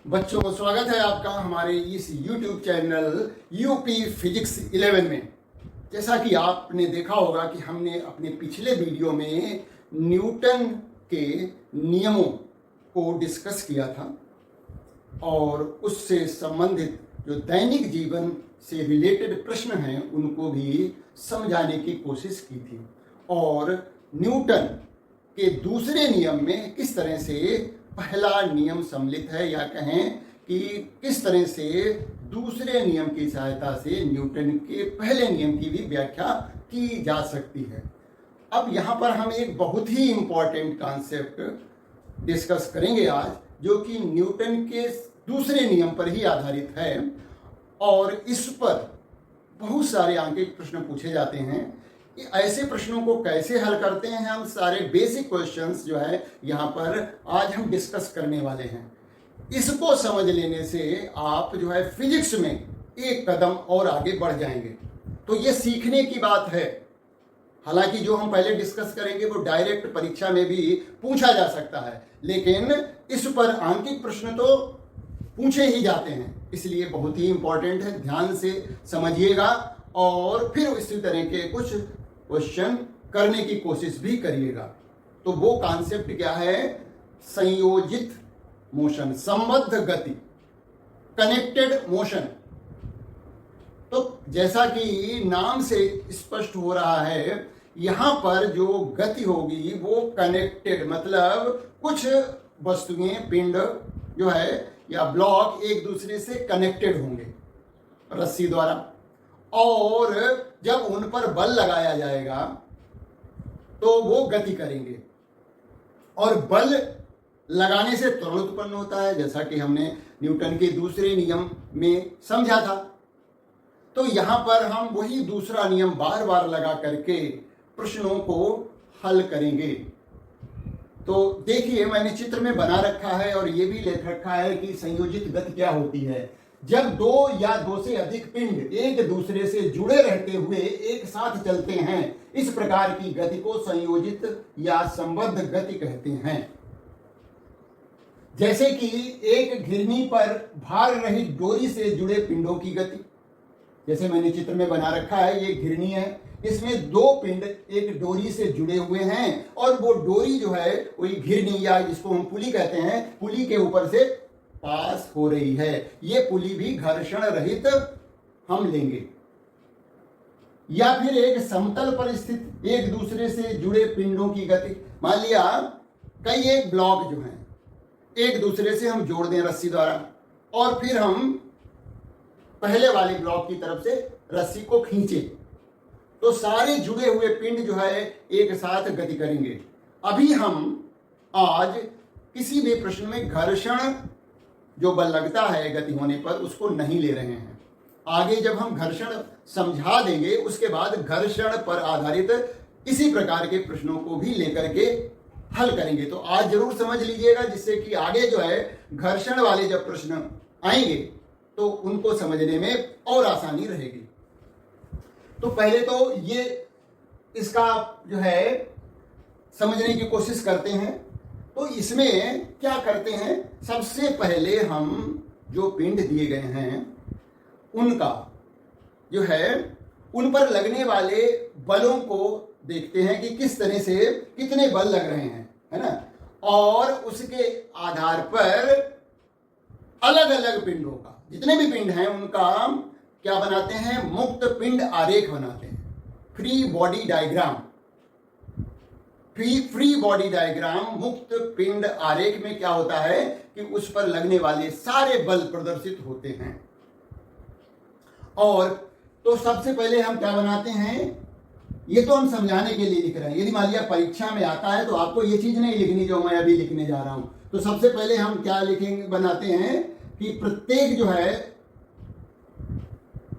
बच्चों, स्वागत है आपका हमारे इस YouTube चैनल यूपी फिजिक्स 11 में। जैसा कि आपने देखा होगा कि हमने अपने पिछले वीडियो में न्यूटन के नियमों को डिस्कस किया था और उससे संबंधित जो दैनिक जीवन से रिलेटेड प्रश्न हैं उनको भी समझाने की कोशिश की थी और न्यूटन के दूसरे नियम में किस तरह से पहला नियम सम्मिलित है या कहें कि किस तरह से दूसरे नियम की सहायता से न्यूटन के पहले नियम की भी व्याख्या की जा सकती है। अब यहाँ पर हम एक बहुत ही इम्पॉर्टेंट कॉन्सेप्ट डिस्कस करेंगे आज, जो कि न्यूटन के दूसरे नियम पर ही आधारित है और इस पर बहुत सारे आंतरिक प्रश्न पूछे जाते हैं। ऐसे प्रश्नों को कैसे हल करते हैं, हम सारे बेसिक क्वेश्चंस जो है यहाँ पर आज हम डिस्कस करने वाले हैं। इसको समझ लेने से आप जो है फिजिक्स में एक कदम और आगे बढ़ जाएंगे। तो ये सीखने की बात है। हालांकि जो हम पहले डिस्कस करेंगे वो डायरेक्ट परीक्षा में भी पूछा जा सकता है, लेकिन इस पर आंकिक प्रश्न तो पूछे ही जाते हैं, इसलिए बहुत ही इंपॉर्टेंट है। ध्यान से समझिएगा और फिर इसी तरह के कुछ क्वेश्चन करने की कोशिश भी करिएगा। तो वो कॉन्सेप्ट क्या है? संयोजित मोशन, संबद्ध गति, कनेक्टेड मोशन। तो जैसा कि नाम से स्पष्ट हो रहा है, यहां पर जो गति होगी वो कनेक्टेड, मतलब कुछ वस्तुएं, पिंड जो है या ब्लॉक एक दूसरे से कनेक्टेड होंगे रस्सी द्वारा, और जब उन पर बल लगाया जाएगा तो वो गति करेंगे और बल लगाने से त्वरण उत्पन्न होता है, जैसा कि हमने न्यूटन के दूसरे नियम में समझा था। तो यहां पर हम वही दूसरा नियम बार बार लगा करके प्रश्नों को हल करेंगे। तो देखिए, मैंने चित्र में बना रखा है और ये भी लिख रखा है कि संयोजित गति क्या होती है। जब दो या दो से अधिक पिंड एक दूसरे से जुड़े रहते हुए एक साथ चलते हैं, इस प्रकार की गति को संयोजित या संबद्ध गति कहते हैं। जैसे कि एक घिरनी पर भार रहित डोरी से जुड़े पिंडों की गति, जैसे मैंने चित्र में बना रखा है, ये घिरनी है, इसमें दो पिंड एक डोरी से जुड़े हुए हैं और वो डोरी जो है वही घिरनी या जिसको हम पुली कहते हैं, पुली के ऊपर से पास हो रही है। ये पुली भी घर्षण रहित हम लेंगे। या फिर एक समतल पर स्थित एक दूसरे से जुड़े पिंडों की गति, मान लिया कई एक ब्लॉक जो हैं एक दूसरे से हम जोड़ दें रस्सी द्वारा और फिर हम पहले वाले ब्लॉक की तरफ से रस्सी को खींचे, तो सारे जुड़े हुए पिंड जो है एक साथ गति करेंगे। अभी हम आज किसी भी प्रश्न में घर्षण जो बल लगता है गति होने पर उसको नहीं ले रहे हैं। आगे जब हम घर्षण समझा देंगे उसके बाद घर्षण पर आधारित इसी प्रकार के प्रश्नों को भी लेकर के हल करेंगे। तो आज जरूर समझ लीजिएगा, जिससे कि आगे जो है घर्षण वाले जब प्रश्न आएंगे तो उनको समझने में और आसानी रहेगी। तो पहले तो ये इसका जो है समझने की कोशिश करते हैं। तो इसमें क्या करते हैं, सबसे पहले हम जो पिंड दिए गए हैं उनका जो है उन पर लगने वाले बलों को देखते हैं कि किस तरह से कितने बल लग रहे हैं, है ना, और उसके आधार पर अलग अलग पिंडों का, जितने भी पिंड हैं उनका क्या बनाते हैं, मुक्त पिंड आरेख बनाते हैं, free body diagram. Free body diagram, मुक्त पिंड आरेख में क्या होता है कि उस पर लगने वाले सारे बल प्रदर्शित होते हैं। और तो सबसे पहले हम क्या बनाते हैं, ये तो हम समझाने के लिए लिख रहे हैं। यदि मान लिया परीक्षा में आता है तो आपको ये चीज नहीं लिखनी जो मैं अभी लिखने जा रहा हूं। तो सबसे पहले हम क्या लिखेंगे, बनाते हैं कि प्रत्येक जो है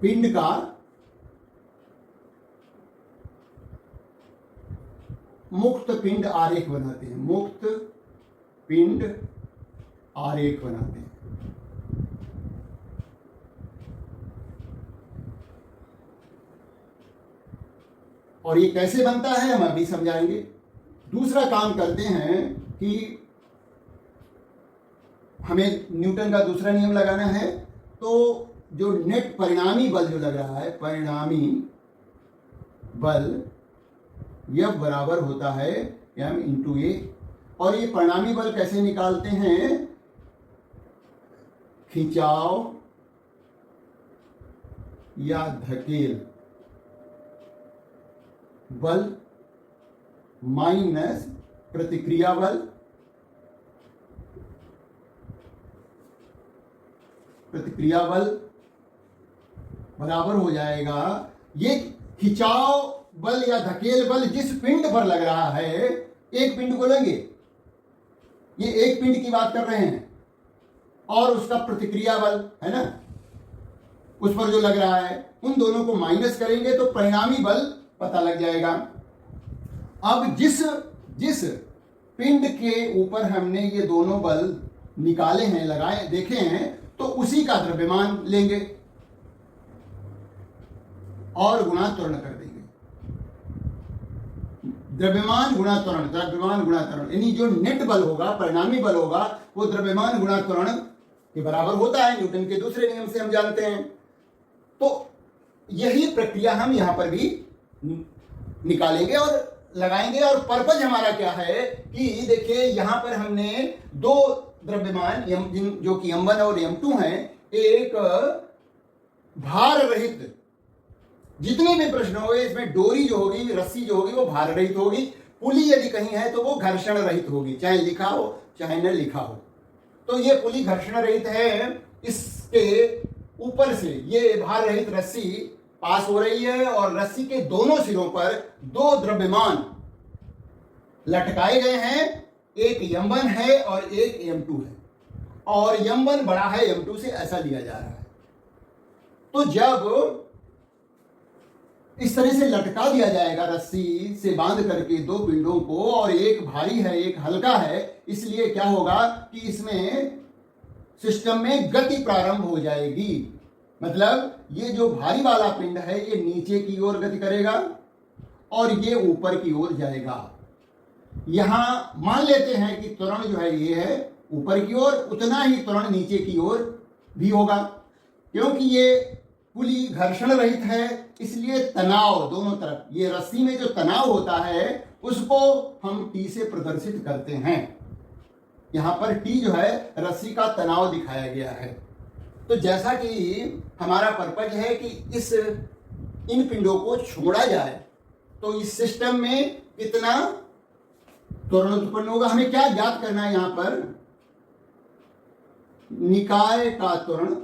पिंड का मुक्त पिंड आरेख बनाते हैं, मुक्त पिंड आरेख बनाते हैं। और ये कैसे बनता है हम अभी समझाएंगे। दूसरा काम करते हैं कि हमें न्यूटन का दूसरा नियम लगाना है। तो जो नेट परिणामी बल जो लग रहा है, परिणामी बल F बराबर होता है m इंटू ए। और ये परिणामी बल कैसे निकालते हैं? खिंचाव या धकेल बल माइनस प्रतिक्रिया बल, प्रतिक्रिया बल बराबर हो जाएगा ये खिंचाव बल या धकेल बल जिस पिंड पर लग रहा है। एक पिंड को लेंगे, ये एक पिंड की बात कर रहे हैं, और उसका प्रतिक्रिया बल है ना, उस पर जो लग रहा है, उन दोनों को माइनस करेंगे तो परिणामी बल पता लग जाएगा। अब जिस पिंड के ऊपर हमने ये दोनों बल निकाले हैं, लगाए, देखे हैं, तो उसी का द्रव्यमान लेंगे और गुणा त्वरण कर देंगे। द्रव्यमान गुणा त्वरण, द्रव्यमान गुणा त्वरण, यानी जो नेट बल होगा, परिणामी बल होगा, वो द्रव्यमान गुणा त्वरण के बराबर होता है। न्यूटन के दूसरे नियम से हम जानते हैं। तो यही प्रक्रिया हम यहां पर भी निकालेंगे और लगाएंगे। और पर्पज हमारा क्या है कि देखिए यहां पर हमने दो द्रव्यमान जो कि m1 और m2 हैं, एक भार रहित, जितने भी प्रश्न हो इसमें डोरी जो होगी, रस्सी जो होगी वो भार रहित होगी, पुली यदि कहीं है तो वो घर्षण रहित होगी, चाहे लिखा हो चाहे न लिखा हो। तो ये पुली घर्षण रहित है, इसके ऊपर से ये भार रहित रस्सी पास हो रही है और रस्सी के दोनों सिरों पर दो द्रव्यमान लटकाए गए हैं, एक m1 है और एक m2 है, और m1 बड़ा है m2 से, ऐसा लिया जा रहा है। तो जब इस तरह से लटका दिया जाएगा रस्सी से बांध करके दो पिंडों को, और एक भारी है एक हल्का है, इसलिए क्या होगा कि इसमें सिस्टम में गति प्रारंभ हो जाएगी। मतलब ये जो भारी वाला पिंड है ये नीचे की ओर गति करेगा और ये ऊपर की ओर जाएगा। यहां मान लेते हैं कि त्वरण जो है ये है ऊपर की ओर, उतना ही त्वरण नीचे की ओर भी होगा, क्योंकि ये पुली घर्षण रहित है, इसलिए तनाव दोनों तरफ, ये रस्सी में जो तनाव होता है उसको हम T से प्रदर्शित करते हैं। यहां पर T जो है रस्सी का तनाव दिखाया गया है। तो जैसा कि हमारा पर्पज है कि इन पिंडों को छोड़ा जाए, तो इस सिस्टम में कितना त्वरण उत्पन्न होगा। हमें क्या ज्ञात करना है यहां पर? निकाय का त्वरण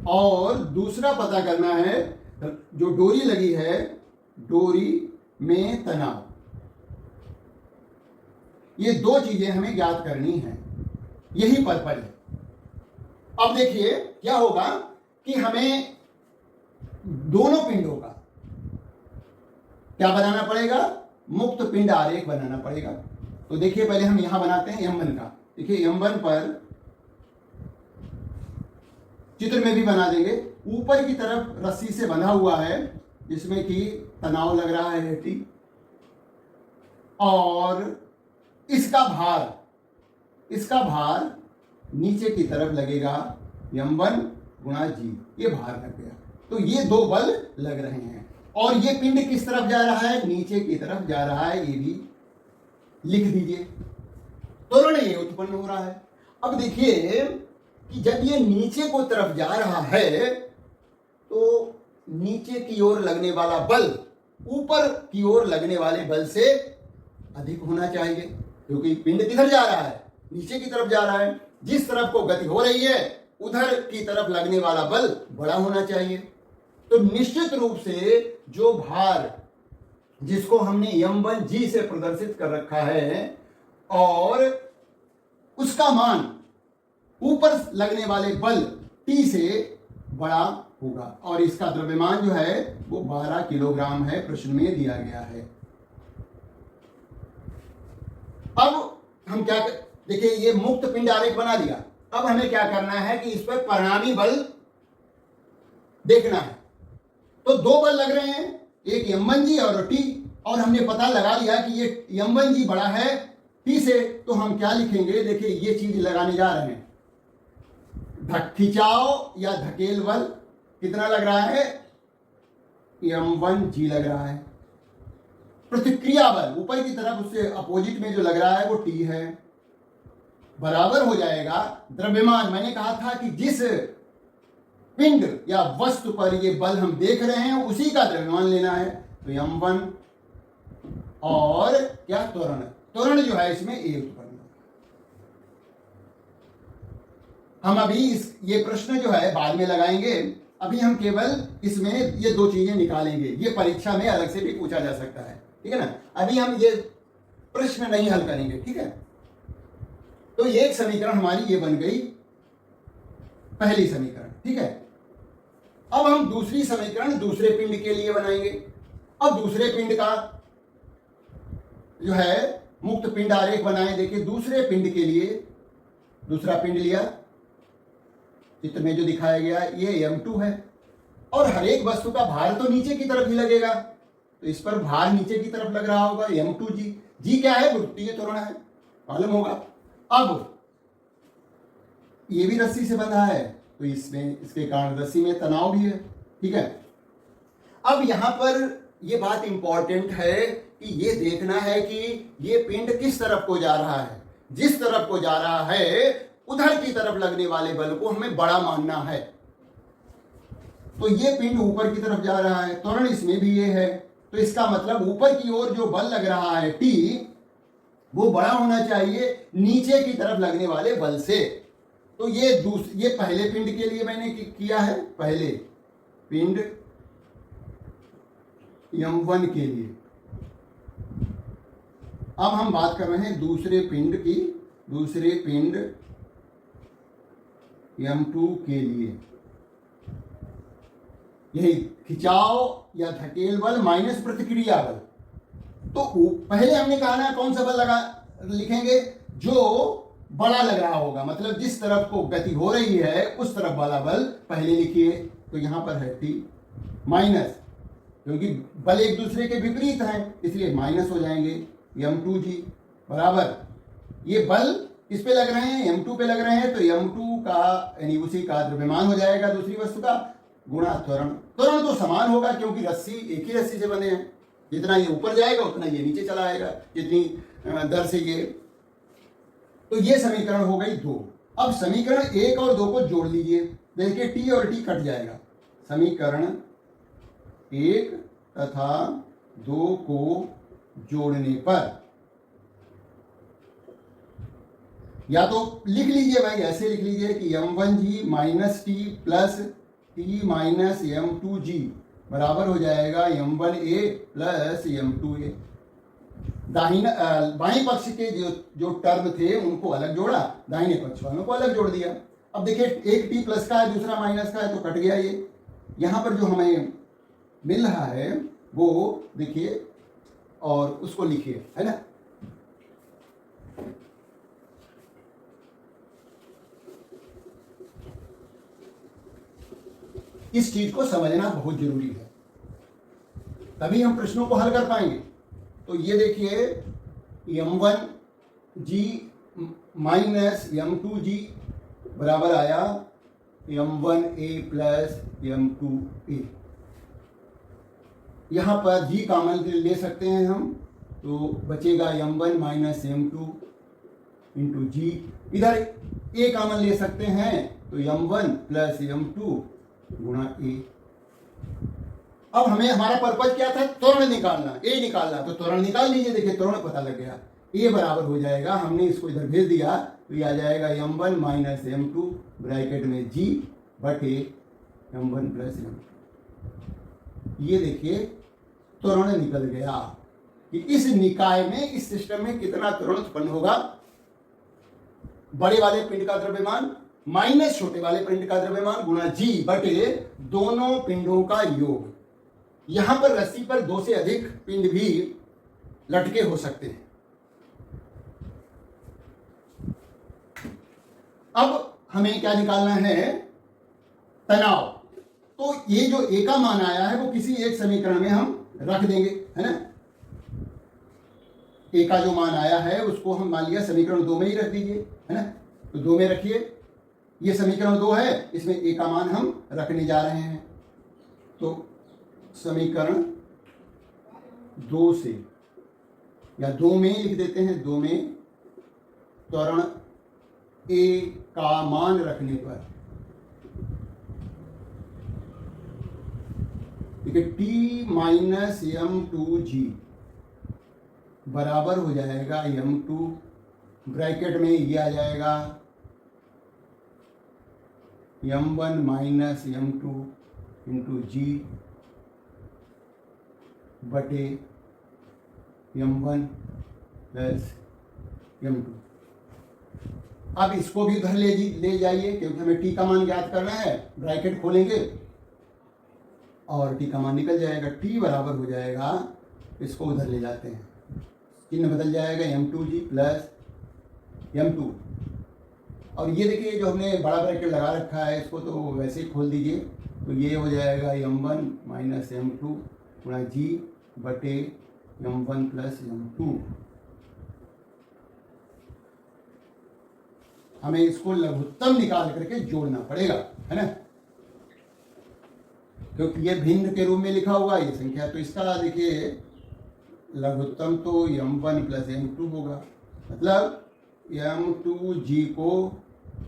और दूसरा पता करना है जो डोरी लगी है, डोरी में तनाव। ये दो चीजें हमें ज्ञात करनी है, यही पर्पज है। अब देखिए क्या होगा कि हमें दोनों पिंडों का क्या बनाना पड़ेगा? मुक्त पिंड आरेख बनाना पड़ेगा। तो देखिए पहले हम यहां बनाते हैं m1 का। देखिए m1 पर चित्र में भी बना देंगे, ऊपर की तरफ रस्सी से बंधा हुआ है जिसमें कि तनाव लग रहा है T, और इसका भार नीचे की तरफ लगेगा m1 गुणा g, ये भार लग गया। तो ये दो बल लग रहे हैं, और ये पिंड किस तरफ जा रहा है? नीचे की तरफ जा रहा है, ये भी लिख दीजिए। त्वरण ये उत्पन्न हो रहा है। अब देखिए कि जब ये नीचे को तरफ जा रहा है तो नीचे की ओर लगने वाला बल ऊपर की ओर लगने वाले बल से अधिक होना चाहिए, क्योंकि पिंड किधर जा रहा है? नीचे की तरफ जा रहा है। जिस तरफ को गति हो रही है उधर की तरफ लगने वाला बल बड़ा होना चाहिए। तो निश्चित रूप से जो भार जिसको हमने m1g से प्रदर्शित कर रखा है, और उसका मान ऊपर लगने वाले बल T से बड़ा होगा, और इसका द्रव्यमान जो है वो 12 किलोग्राम है, प्रश्न में दिया गया है। अब हम क्या देखिए, ये मुक्त पिंड आरेख बना दिया। अब हमें क्या करना है कि इस पर परिणामी बल देखना है। तो दो बल लग रहे हैं, एक m1g और T, और हमने पता लगा लिया कि ये m1g बड़ा है t से, तो हम क्या लिखेंगे, देखिए ये चीज लगाने जा रहे हैं। खिंचाव या धकेल बल कितना लग रहा है, m1g लग रहा है। प्रतिक्रिया बल ऊपर की तरफ उससे अपोजिट में जो लग रहा है वो t है, बराबर हो जाएगा द्रव्यमान। मैंने कहा था कि जिस पिंड या वस्तु पर ये बल हम देख रहे हैं उसी का द्रव्यमान लेना है, तो m1 और क्या, त्वरण। त्वरण जो है इसमें a उत्पन्न। हम अभी ये प्रश्न जो है बाद में लगाएंगे, अभी हम केवल इसमें ये दो चीजें निकालेंगे। ये परीक्षा में अलग से भी पूछा जा सकता है, ठीक है ना। अभी हम ये प्रश्न नहीं हल करेंगे, ठीक है। तो ये एक समीकरण हमारी ये बन गई, पहली समीकरण, ठीक है। अब हम दूसरी समीकरण दूसरे पिंड के लिए बनाएंगे। अब दूसरे पिंड का जो है मुक्त पिंड आरेख बनाए। देखिए दूसरे पिंड के लिए दूसरा पिंड लिया, चित्र में जो दिखाया गया ये m2 है, और हर एक वस्तु का भार तो नीचे की तरफ ही लगेगा, तो इस पर भार नीचे की तरफ लग रहा होगा, m2g। g क्या है, गुरुत्वीय त्वरण है, मालूम होगा। अब ये भी रस्सी से बंधा है, तो इसमें इसके कारण रस्सी में तनाव भी है, ठीक है। अब यहां पर ये बात इंपॉर्टेंट है कि ये देखना है कि ये पिंड किस तरफ को जा रहा है। जिस तरफ को जा रहा है उधर की तरफ लगने वाले बल को हमें बड़ा मानना है। तो ये पिंड ऊपर की तरफ जा रहा है, त्वरण इसमें भी ये है, तो इसका मतलब ऊपर की ओर जो बल लग रहा है T, वो बड़ा होना चाहिए नीचे की तरफ लगने वाले बल से। तो ये पहले पिंड के लिए मैंने किया है, पहले पिंड m1 के लिए। अब हम बात कर रहे हैं दूसरे पिंड की, दूसरे पिंड m2 के लिए। यही खिंचाव या धकेल बल माइनस प्रतिक्रिया बल। तो पहले हमने कहा ना कौन सा बल लिखेंगे, जो बड़ा लग रहा होगा, मतलब जिस तरफ को गति हो रही है उस तरफ वाला बल पहले लिखिए। तो यहां पर है T माइनस, क्योंकि बल एक दूसरे के विपरीत हैं इसलिए माइनस हो जाएंगे, m2g बराबर, ये बल किस पे लग रहे हैं, m2 पे लग रहे हैं, तो m2 का यानी उसी का द्रव्यमान हो जाएगा दूसरी वस्तु का, गुणा त्वरण। त्वरण तो समान होगा क्योंकि रस्सी एक ही रस्सी से बने हैं, जितना ये ऊपर जाएगा उतना ये नीचे चला आएगा, जितनी दर से ये। तो ये समीकरण हो गई 2। अब समीकरण 1 और 2 को जोड़ लीजिए, देखिए T और T कट जाएगा। समीकरण 1 तथा 2 को जोड़ने पर, या तो लिख लीजिए भाई, ऐसे लिख लीजिए कि m1g minus T plus T minus m2g बराबर हो जाएगा m1a प्लस m2a। बाएं पक्ष के जो टर्म थे उनको अलग जोड़ा, दाहिने पक्ष वालों को अलग जोड़ दिया। अब देखिए एक टी प्लस का है दूसरा माइनस का है, तो कट गया ये। यहां पर जो हमें मिल रहा है वो देखिए, और उसको लिखिए, है ना। इस चीज को समझना बहुत जरूरी है, तभी हम प्रश्नों को हल कर पाएंगे। तो ये देखिए m1g माइनस m2g बराबर आया m1a प्लस m2a। यहां पर g कॉमन ले सकते हैं हम, तो बचेगा m1 माइनस m2 इंटू जी। इधर a कॉमन ले सकते हैं, तो m1 प्लस m2 गुणा a। अब हमें हमारा पर्पज क्या था, त्वरण निकालना, a निकालना, तो त्वरण निकाल लीजिए। देखिए त्वरण पता लग गया, a बराबर हो जाएगा, हमने इसको इधर भेज दिया, तो ये आ जाएगा m1 माइनस m2 ब्रैकेट में g बटे m1 प्लस m2। ये देखिए त्वरण निकल गया कि इस निकाय में, इस सिस्टम में कितना त्वरण उत्पन्न होगा। बड़े वाले पिंड का द्रव्यमान माइनस छोटे वाले पिंड का द्रव्यमान गुणा जी बटे दोनों पिंडों का योग। यहां पर रस्सी पर 2 से अधिक पिंड भी लटके हो सकते हैं। अब हमें क्या निकालना है, तनाव। तो ये जो ए का मान आया है वो किसी एक समीकरण में हम रख देंगे, है ना। ए का जो मान आया है उसको हम मान लिया समीकरण 2 में ही रख दीजिए, है ना। तो 2 में रखिए, ये समीकरण 2 है, इसमें ए का मान हम रखने जा रहे हैं। तो समीकरण 2 से या 2 में ही लिख देते हैं, 2 में त्वरण ए का मान रखने पर देखिए टी माइनस m2g बराबर हो जाएगा m2, ब्रैकेट में ये आ जाएगा m1 माइनस m2 इंटू जी बटे m1 प्लस m2। अब इसको भी उधर ले जाइए क्योंकि हमें टी का मान ज्ञात करना है। ब्रैकेट खोलेंगे और टी का मान निकल जाएगा, टी बराबर हो जाएगा, इसको उधर ले जाते हैं, चिन्ह बदल जाएगा m2g प्लस m2। और ये देखिए जो हमने बड़ा ब्रैकेट लगा रखा है इसको तो वैसे ही खोल दीजिए, तो ये हो जाएगा m1 माइनस m2 गुणा जी बटे m1 प्लस m2। हमें इसको लघुत्तम निकाल करके जोड़ना पड़ेगा, है ना, क्योंकि ये भिन्न के रूप में लिखा हुआ ये संख्या, तो इसका देखिए लघुत्तम तो m1 प्लस m2 होगा, मतलब m2g को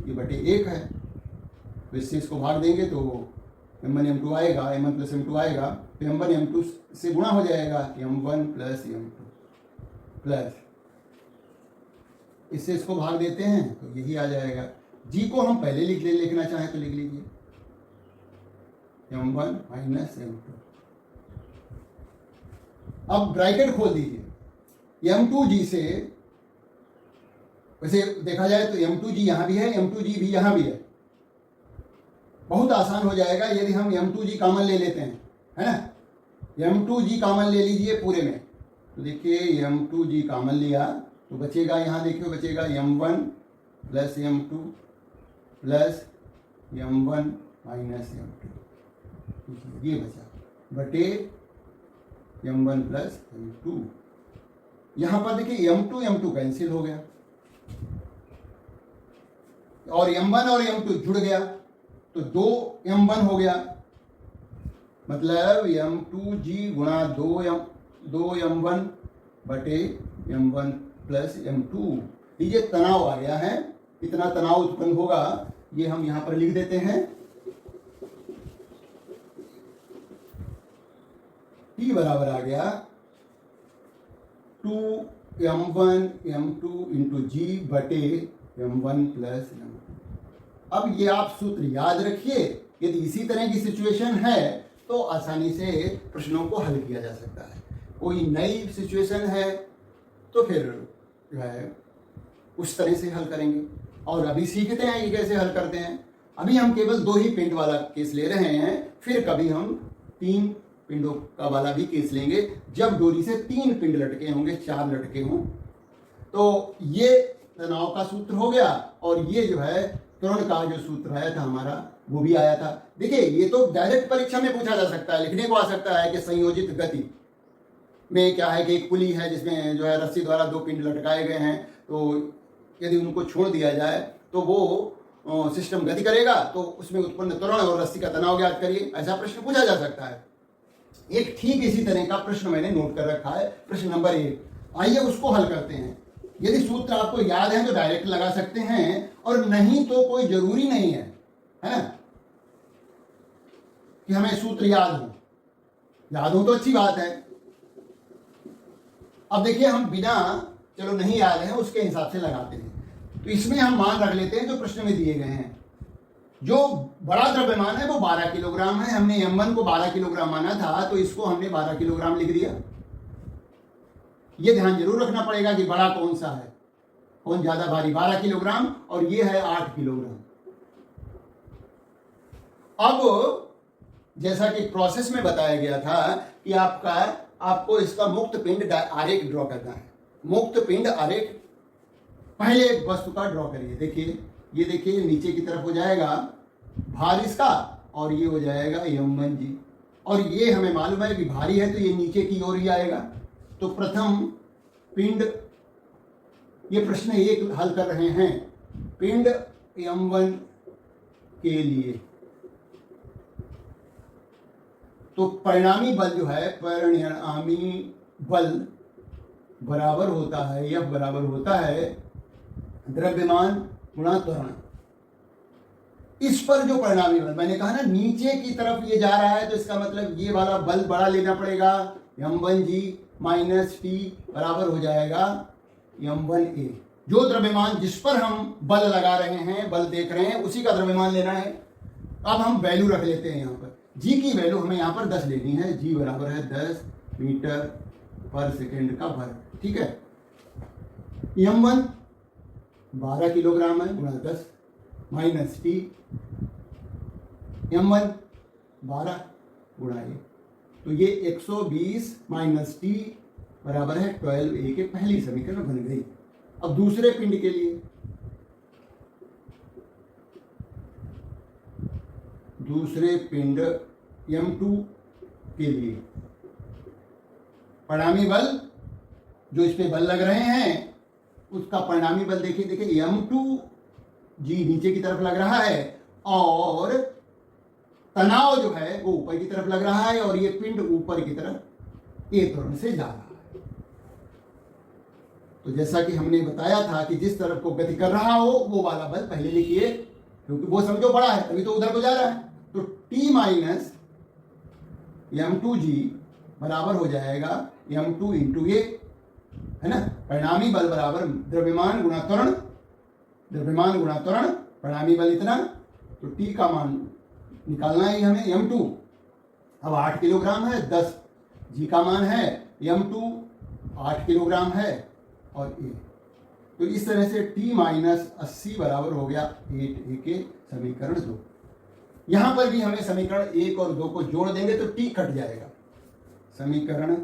ये बटे 1 है, तो इससे इसको भाग देंगे तो m1 m2 आएगा, m1 प्लस m2 आएगा, तो m1 m2 से गुणा हो जाएगा m1 प्लस m2 प्लस इससे इसको भाग देते हैं तो यही आ जाएगा। जी को हम पहले लिखना चाहें तो लिख लीजिए m1 माइनस m2। अब ब्रैकेट खोल दीजिए, m2g से वैसे देखा जाए तो m2g यहां भी है, m2g भी यहां भी है, बहुत आसान हो जाएगा यदि हम m2g कॉमन ले लेते हैं, है ना। m2g कॉमन ले लीजिए पूरे में, तो देखिए m2g कॉमन लिया तो बचेगा, यहाँ देखिए बचेगा m1 plus m2 plus m1 minus m2, ये बचा बटे m1 प्लस m2। यहाँ पर देखिए m2 m2 कैंसिल हो गया और m1 और m2 जुड़ गया तो 2m1 हो गया, मतलब m2g गुणा 2m1 बटे m1 प्लस m2। ये तनाव आ गया है, इतना तनाव उत्पन्न होगा, ये हम यहां पर लिख देते हैं। T बराबर आ गया 2m1 m2 इंटू जी बटे m1 प्लस m2। अब ये आप सूत्र याद रखिए, यदि इसी तरह की सिचुएशन है तो आसानी से प्रश्नों को हल किया जा सकता है। कोई नई सिचुएशन है तो फिर जो है उस तरह से हल करेंगे, और अभी सीखते हैं ये कैसे हल करते हैं। अभी हम केवल 2 ही पिंड वाला केस ले रहे हैं, फिर कभी हम 3 पिंडों का वाला भी केस लेंगे जब डोरी से 3 पिंड लटके होंगे, 4 लटके हों। तो ये तनाव का सूत्र हो गया, और ये जो है त्वरण का जो सूत्र आया था हमारा वो भी आया था। देखिए ये तो डायरेक्ट परीक्षा में पूछा जा सकता है, लिखने को आ सकता है कि संयोजित गति में क्या है कि एक पुली है जिसमें जो है रस्सी द्वारा 2 पिंड लटकाए गए हैं, तो यदि उनको छोड़ दिया जाए तो वो सिस्टम गति करेगा, तो उसमें उत्पन्न त्वरण और रस्सी का तनाव ज्ञात करिए, ऐसा प्रश्न पूछा जा सकता है। एक ठीक इसी तरह का प्रश्न मैंने नोट कर रखा है, प्रश्न नंबर 1। आइए उसको हल करते हैं। यदि सूत्र आपको याद है तो डायरेक्ट लगा सकते हैं, और नहीं तो कोई जरूरी नहीं है ना, कि हमें सूत्र याद हो तो अच्छी बात है। अब देखिए हम बिना, चलो नहीं याद है उसके हिसाब से लगाते हैं, तो इसमें हम मान रख लेते हैं जो प्रश्न में दिए गए हैं। जो बड़ा द्रव्यमान है वो 12 किलोग्राम है, हमने m1 को 12 किलोग्राम माना था, तो इसको हमने 12 किलोग्राम लिख दिया। ये ध्यान जरूर रखना पड़ेगा कि बड़ा कौन सा है, कौन ज्यादा भारी, 12 किलोग्राम और ये है 8 किलोग्राम। अब जैसा कि प्रोसेस में बताया गया था कि आपको इसका मुक्त पिंड आरेख ड्रॉ करना है। मुक्त पिंड आरेख पहले वस्तु का ड्रॉ करिए। देखिए ये देखिए नीचे की तरफ हो जाएगा भार इसका, और ये हो जाएगा m1g, और ये हमें मालूम है कि भारी है तो ये नीचे की ओर ही आएगा। तो प्रथम पिंड, ये प्रश्न एक हल कर रहे हैं, पिंड m1 के लिए तो परिणामी बल जो है, परिणामी बल बराबर होता है, F बराबर होता है द्रव्यमान गुणा त्वरण। इस पर जो परिणामी बल, मैंने कहा ना नीचे की तरफ ये जा रहा है, तो इसका मतलब ये वाला बल बड़ा लेना पड़ेगा, m1g माइनस टी बराबर हो जाएगा m1a। जो द्रव्यमान जिस पर हम बल लगा रहे हैं, बल देख रहे हैं, उसी का द्रव्यमान लेना है। अब हम वैल्यू रख लेते हैं यहाँ पर, g की वैल्यू हमें यहाँ पर 10 लेनी है, g बराबर है 10 मीटर पर सेकेंड का वर्ग, ठीक है। m1 12 किलोग्राम है गुणा 10 माइनस टी, m1 12 गुणा ए, तो ये 120 माइनस टी बराबर है 12a के पहली समीकरण बन गई। अब दूसरे पिंड के लिए, दूसरे पिंड m2 के लिए परिणामी बल जो इस पे बल लग रहे हैं उसका परिणामी बल देखिए, देखिए m2g नीचे की तरफ लग रहा है और तनाव जो है वो ऊपर की तरफ लग रहा है और ये पिंड ऊपर की तरफ ए त्वरण से जा रहा है। तो जैसा कि हमने बताया था कि जिस तरफ को गति कर रहा हो वो वाला बल पहले लिखिए, क्योंकि वो समझो बड़ा है तभी तो उधर को जा रहा है। तो T माइनस m2g बराबर हो जाएगा m2 इंटू ए, है ना। परिणामी बल बराबर द्रव्यमान गुणा त्वरण, द्रव्यमान गुणा त्वरण, परिणामी बल इतना, तो T का मान निकालना है हमें m2। अब 8 किलोग्राम है, 10 g का मान है, m2 8 किलोग्राम है और ए, तो इस तरह से T माइनस 80 बराबर हो गया 8a के समीकरण 2। यहां पर भी हमें समीकरण 1 और 2 को जोड़ देंगे तो T कट जाएगा। समीकरण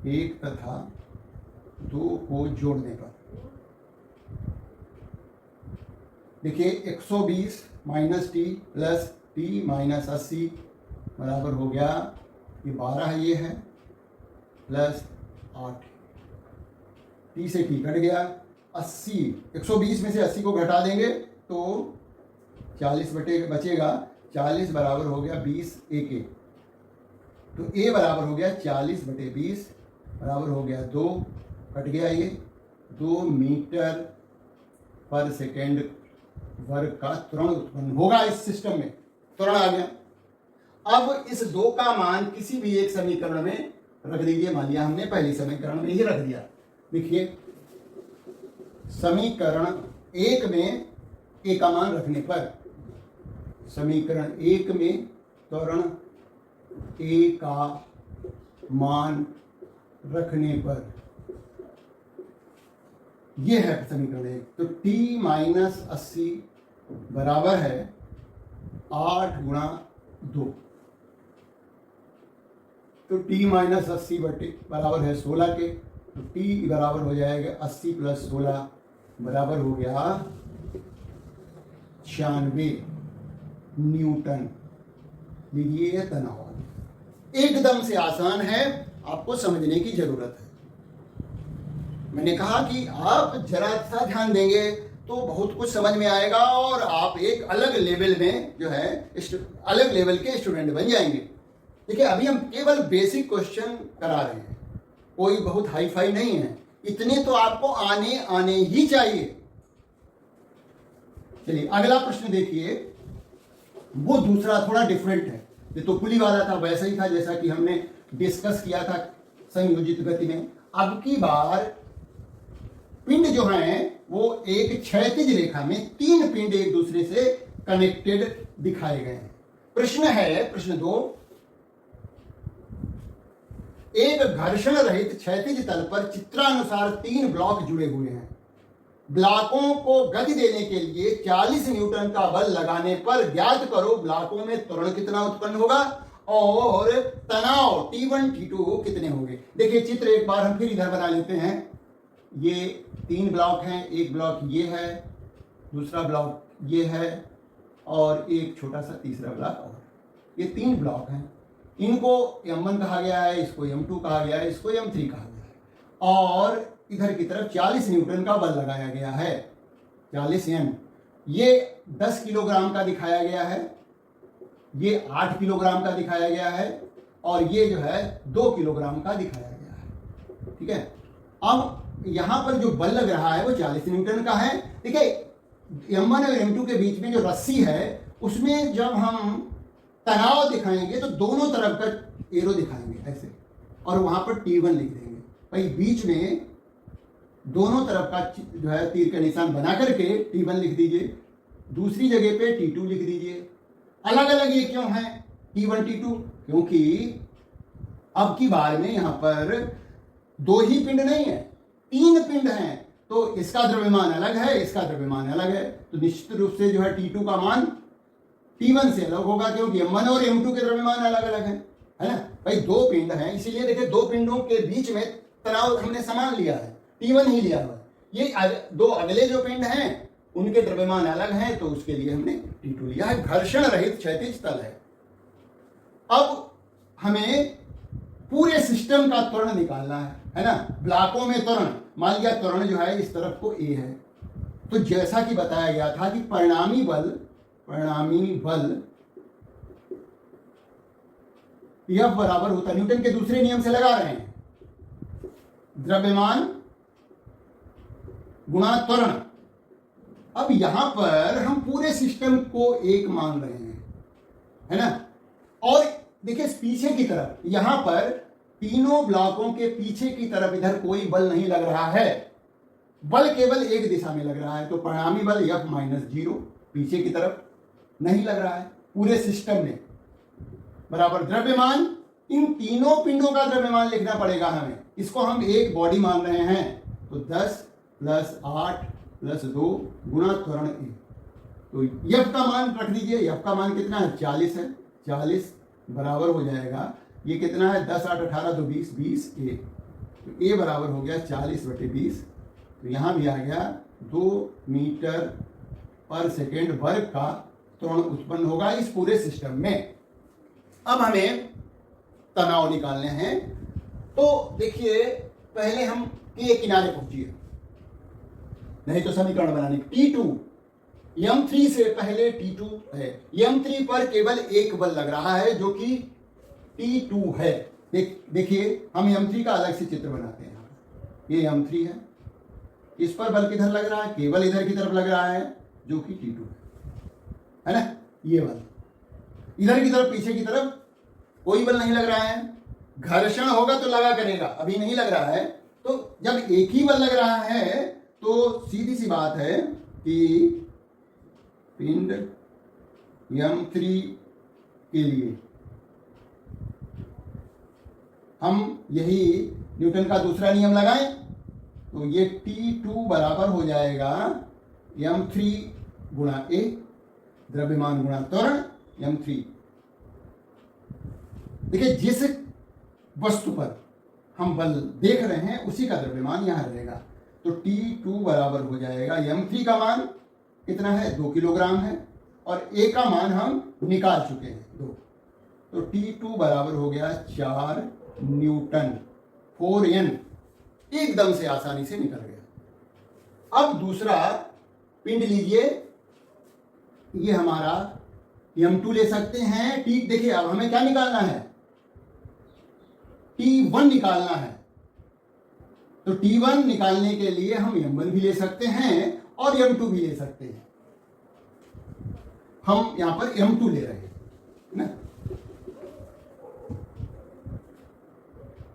1 तथा 2 को जोड़ने पर देखिए 120 minus T plus T minus 80 बराबर हो गया, ये 12 ये है प्लस 8, टी से टी कट गया, 80 120 में से 80 को घटा देंगे तो 40 बचेगा, 40 बराबर हो गया 20 ए के, तो ए बराबर हो गया 40 बटे 20 बराबर हो गया 2, कट गया ये 2 मीटर पर सेकेंड वर्ग का त्वरण उत्पन्न होगा। इस सिस्टम में त्वरण आ गया। अब इस 2 का मान किसी भी एक समीकरण में रख दीजिए, मान लिया हमने पहली समीकरण में ही रख दिया। देखिए समीकरण 1 में ए का मान रखने पर, समीकरण 1 में त्वरण ए का मान रखने पर यह है समीकरण 1, तो T माइनस 80 बराबर है 8 गुणा 2, तो T माइनस 80 बराबर है 16 के, तो T बराबर हो जाएगा 80 प्लस 16 बराबर हो गया 96 न्यूटन। लीजिए तनाव एकदम से आसान है, आपको समझने की जरूरत है। मैंने कहा कि आप जरा सा ध्यान देंगे तो बहुत कुछ समझ में आएगा और आप एक अलग लेवल में जो है अलग लेवल के स्टूडेंट बन जाएंगे। देखिए अभी हम केवल बेसिक क्वेश्चन करा रहे हैं, कोई बहुत हाई फाई नहीं है, इतने तो आपको आने ही चाहिए। चलिए अगला प्रश्न देखिए, वो दूसरा थोड़ा डिफरेंट है। ये तो पुली वाला था, वैसा ही था जैसा कि हमने डिस्कस किया था संयोजित गति में। अब की बार पिंड जो हैं वो एक क्षैतिज रेखा में 3 पिंड एक दूसरे से कनेक्टेड दिखाए गए हैं। प्रश्न है, प्रश्न 2, एक घर्षण रहित क्षैतिज तल पर चित्रानुसार 3 ब्लॉक जुड़े हुए हैं। ब्लॉकों को गति देने के लिए 40 न्यूटन का बल लगाने पर ज्ञात करो ब्लॉकों में त्वरण कितना उत्पन्न होगा और तनाव T1 T2 कितने होंगे। देखिए चित्र एक बार हम फिर इधर बना लेते हैं। ये 3 ब्लॉक हैं, एक ब्लॉक ये है, दूसरा ब्लॉक ये है और एक छोटा सा तीसरा ब्लॉक और। ये 3 ब्लॉक हैं, इनको M1 कहा गया है, इसको M2 कहा गया है, इसको M3 कहा गया है। और इधर की तरफ 40 न्यूटन का बल लगाया गया है, 40 N। ये 10 किलोग्राम का दिखाया गया है, ये 8 किलोग्राम का दिखाया गया है, और ये जो है 2 किलोग्राम का दिखाया गया है। ठीक है, अब यहां पर जो बल लग रहा है वो 40 न्यूटन का है। देखिए M1 और M2 के बीच में जो रस्सी है उसमें जब हम तनाव दिखाएंगे तो दोनों तरफ का एरो दिखाएंगे ऐसे, और वहां पर T1 लिख देंगे। भाई बीच में दोनों तरफ का जो है तीर का निशान बना करके T1 लिख दीजिए, दूसरी जगह पे T2 लिख दीजिए। अलग अलग ये क्यों है T1 T2? क्योंकि अब की बार में यहां पर 2 ही पिंड नहीं है, 3 पिंड हैं, तो इसका द्रव्यमान अलग है, इसका द्रव्यमान अलग है, तो निश्चित रूप से जो है T2 का मान T1 से अलग होगा, क्योंकि M1 और M2 के द्रव्यमान अलग अलग है ना। भाई 2 पिंड हैं, इसीलिए देखिए 2 पिंडों के बीच में तनाव हमने समान लिया है, T1 ही लिया हुआ है। ये 2 अगले जो पिंड हैं उनके द्रव्यमान अलग हैं, तो उसके लिए हमने T2 लिया है। घर्षण रहित क्षैतिज तल है। अब हमें पूरे सिस्टम का त्वरण निकालना है ना। ब्लॉकों में त्वरण, मान लिया त्वरण जो है इस तरफ को A है, तो जैसा कि बताया गया था कि परिणामी बल F बराबर होता है, न्यूटन के दूसरे नियम से लगा रहे हैं, द्रव्यमान गुणा त्वरण। अब यहां पर हम पूरे सिस्टम को एक मान रहे हैं, है ना। और देखिए पीछे की तरफ, यहां पर तीनों ब्लॉकों के पीछे की तरफ इधर कोई बल नहीं लग रहा है, बल केवल एक दिशा में लग रहा है, तो परिणामी बल F-0 पीछे की तरफ नहीं लग रहा है पूरे सिस्टम में, बराबर द्रव्यमान। इन तीनों पिंडों का द्रव्यमान लिखना पड़ेगा हमें, इसको हम एक बॉडी मान रहे हैं, तो 10 + 8 + 2 गुणा त्वरण A। तो F का मान रख दीजिए, F का मान कितना है, 40 है, 40 बराबर हो जाएगा, ये कितना है, 10 8 18 तो 20 20 A, तो A बराबर हो गया 40/20। तो यहाँ भी आ गया 2 मीटर/सेकेंड वर्ग का त्वरण उत्पन्न होगा इस पूरे सिस्टम में। अब हमें तनाव निकालने हैं, तो देखिए पहले हम के किनारे पहुंचिए, नहीं तो समीकरण बनाने। T2 M3 से पहले T2 है, M3 पर केवल एक बल लग रहा है जो कि T2 है। देखिए हम M3 का अलग से चित्र बनाते हैं, ये M3 है, इस पर बल किधर लग रहा है, केवल इधर की तरफ लग रहा है जो कि T2 है ना। ये बल इधर की तरफ, पीछे की तरफ कोई बल नहीं लग रहा है। घर्षण होगा तो लगा करेगा, अभी नहीं लग रहा है। तो जब एक ही बल लग रहा है तो सीधी सी बात है कि पिंड M3 के लिए हम यही न्यूटन का दूसरा नियम लगाएं, तो ये T2 बराबर हो जाएगा M3 गुणा A, द्रव्यमान गुणा त्वरण M3। देखिए जिस वस्तु पर हम बल देख रहे हैं उसी का द्रव्यमान यहां रहेगा, तो T2 बराबर हो जाएगा, M3 का मान कितना है, 2 किलोग्राम है, और A का मान हम निकाल चुके हैं 2, तो T2 बराबर हो गया 4 न्यूटन, 4N, एकदम से आसानी से निकल गया। अब दूसरा पिंड लीजिए, ये हमारा M2 ले सकते हैं। ठीक, देखिए अब हमें क्या निकालना है, T1 निकालना है, तो T1 निकालने के लिए हम M1 भी ले सकते हैं और M2 भी ले सकते हैं। हम यहां पर M2 ले रहे हैं ना।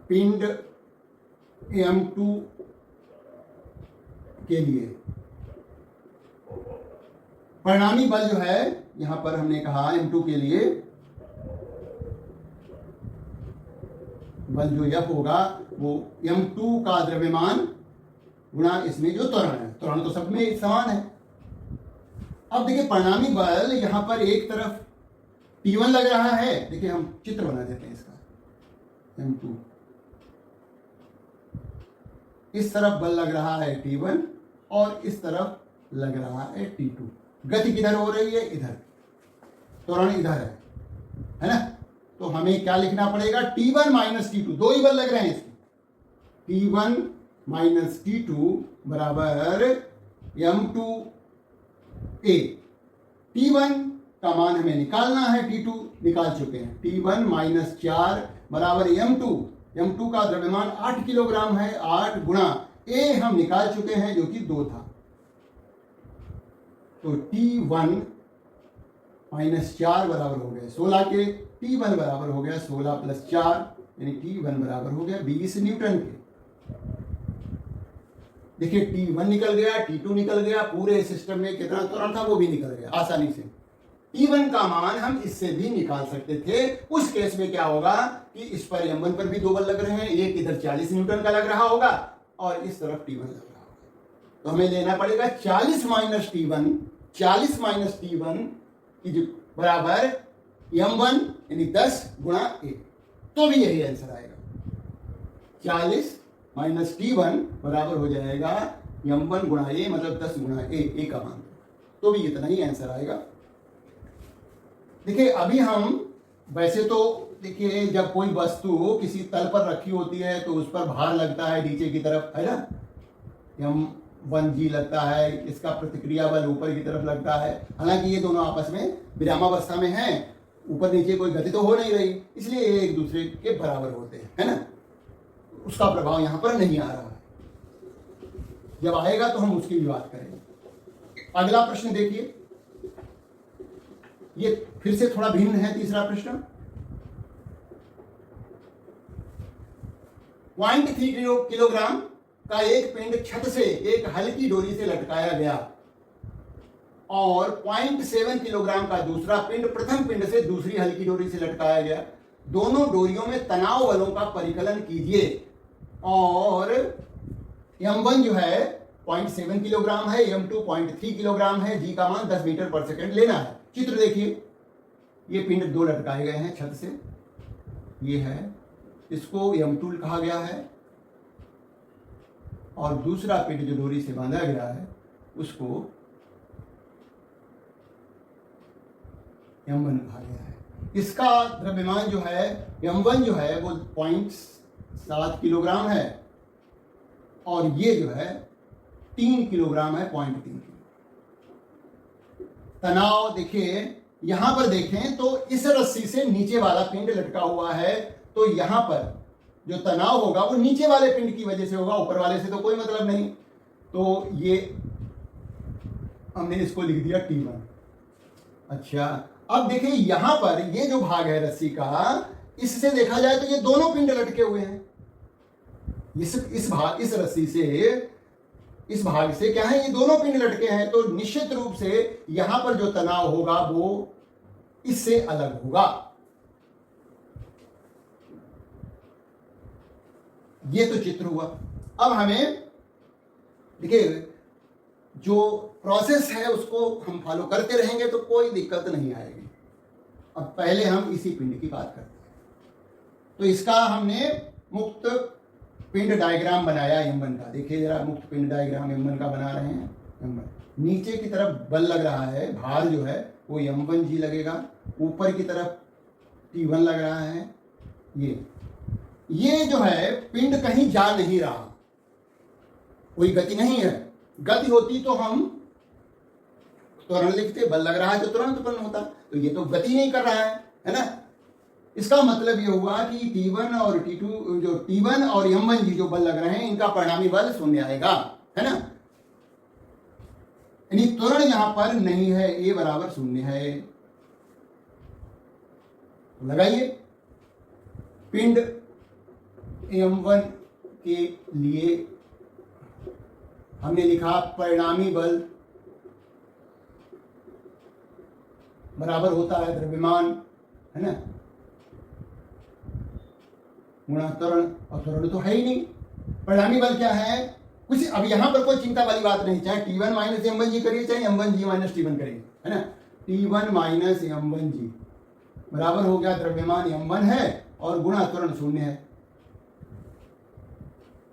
पिंड M2 के लिए परिणामी बल जो है, यहां पर हमने कहा M2 के लिए बल जो F होगा वो M2 का द्रव्यमान गुणा इसमें जो त्वरण है, त्वरण तो सब में समान है। अब देखिए परिणामी बल यहां पर एक तरफ T1 लग रहा है, देखिए हम चित्र बना देते हैं इसका। M2 इस तरफ बल लग रहा है T1 और इस तरफ लग रहा है T2। गति किधर हो रही है, इधर, त्वरण इधर है ना। तो हमें क्या लिखना पड़ेगा, T1 - T2, दो ही बल लग रहे हैं इसमें, T1 माइनस T2 बराबर m2a। T1 का मान हमें निकालना है, T2 निकाल चुके हैं। T1 माइनस 4 बराबर m2 का द्रव्यमान 8 किलोग्राम है, 8 गुणा a हम निकाल चुके हैं जो कि 2 था। तो T1 माइनस 4 बराबर हो गया 16 के, T1 बराबर हो गया 16 प्लस 4 यानी T1 बराबर हो गया 20 न्यूटन के। देखिए T1 निकल गया, T2 निकल गया, पूरे सिस्टम में कितना त्वरण था वो भी निकल गया आसानी से। T1 का मान हम इससे भी निकाल सकते थे। उस केस में क्या होगा कि इस पर m1 पर भी 2 बल लग रहे हैं, एक इधर 40 न्यूटन का लग रहा होगा और इस तरफ T1 लग रहा होगा। तो हमें लेना पड़ेगा 40 माइनस T1 की जो बराबर m1 यानी 10 गुणा a, तो भी यही आंसर आएगा। 40 माइनस T1 बराबर हो जाएगा m1 गुणा a, मतलब 10 गुणा a का मान, तो भी इतना ही आंसर आएगा। देखिए अभी हम वैसे तो देखिए जब कोई वस्तु किसी तल पर रखी होती है तो उस पर भार लगता है नीचे की तरफ, है ना, m1g लगता है, इसका प्रतिक्रिया बल ऊपर की तरफ लगता है। हालांकि ये दोनों आपस में विरामावस्था में हैं, ऊपर नीचे कोई गति तो हो नहीं रही, इसलिए ये एक दूसरे के बराबर होते हैं, है ना, उसका प्रभाव यहां पर नहीं आ रहा है। जब आएगा तो हम उसकी भी बात करेंगे। अगला प्रश्न देखिए, ये फिर से थोड़ा भिन्न है। तीसरा प्रश्न, 0.3 किलोग्राम का एक पिंड छत से एक हल्की डोरी से लटकाया गया और 0.7 किलोग्राम का दूसरा पिंड प्रथम पिंड से दूसरी हल्की डोरी से लटकाया गया। दोनों डोरियों में तनाव बलों का परिकलन कीजिए और m1 जो है 0.7 किलोग्राम है, m2 0.3 किलोग्राम है, g का मान 10 मीटर पर सेकंड लेना है। चित्र देखिए, ये पिंड 2 लटकाए गए हैं छत से, ये है, इसको m2 कहा गया है, और दूसरा पिंड जो डोरी से बांधा गया है उसको m1 कहा गया है। इसका द्रव्यमान जो है m1 जो है वो 0.7 किलोग्राम है और ये जो है 3 किलोग्राम है, 0.3। तनाव देखिए, यहां पर देखें तो इस रस्सी से नीचे वाला पिंड लटका हुआ है, तो यहां पर जो तनाव होगा वो नीचे वाले पिंड की वजह से होगा, ऊपर वाले से तो कोई मतलब नहीं। तो ये हमने इसको लिख दिया T1। अच्छा, अब देखिए यहां पर ये जो भाग है रस्सी का, इससे देखा जाए तो ये दोनों पिंड लटके हुए हैं। इस रस्सी से इस भाग से क्या है, ये दोनों पिंड लटके हैं, तो निश्चित रूप से यहां पर जो तनाव होगा वो इससे अलग होगा। ये तो चित्र हुआ। अब हमें देखिए जो प्रोसेस है उसको हम फॉलो करते रहेंगे तो कोई दिक्कत नहीं आएगी। अब पहले हम इसी पिंड की बात करते हैं। तो इसका हमने मुक्त पिंड डायग्राम बनाया m1 का। देखिए जरा, मुक्त पिंड डायग्राम m1 का बना रहे हैं। m1 नीचे की तरफ बल लग रहा है, भार जो है वो m1g लगेगा, ऊपर की तरफ T1 लग रहा है। ये जो है पिंड कहीं जा नहीं रहा, कोई गति नहीं है। गति होती तो हम त्वरण लिखते, बल लग रहा है तो तुरंत उत्पन्न होता, तो ये तो गति नहीं कर रहा है ना। इसका मतलब ये हुआ कि T1 और T2 जो T1 और m1g जो बल लग रहे हैं इनका परिणामी बल शून्य आएगा, है ना। यानी त्वरण यहां पर नहीं है, A बराबर 0 है। लगाइए, पिंड m1 के लिए हमने लिखा परिणामी बल बराबर होता है द्रव्यमान, है ना, गुणा त्वरण, और त्वरण तो है ही नहीं। परिणामी बल क्या है कुछ, अब यहां पर कोई चिंता वाली बात नहीं, चाहे T1 माइनस m1g करिए चाहे m1g माइनस T1 करिए, है ना। T1 माइनस m1g बराबर हो गया द्रव्यमान m1 है और गुणा त्वरण 0 है।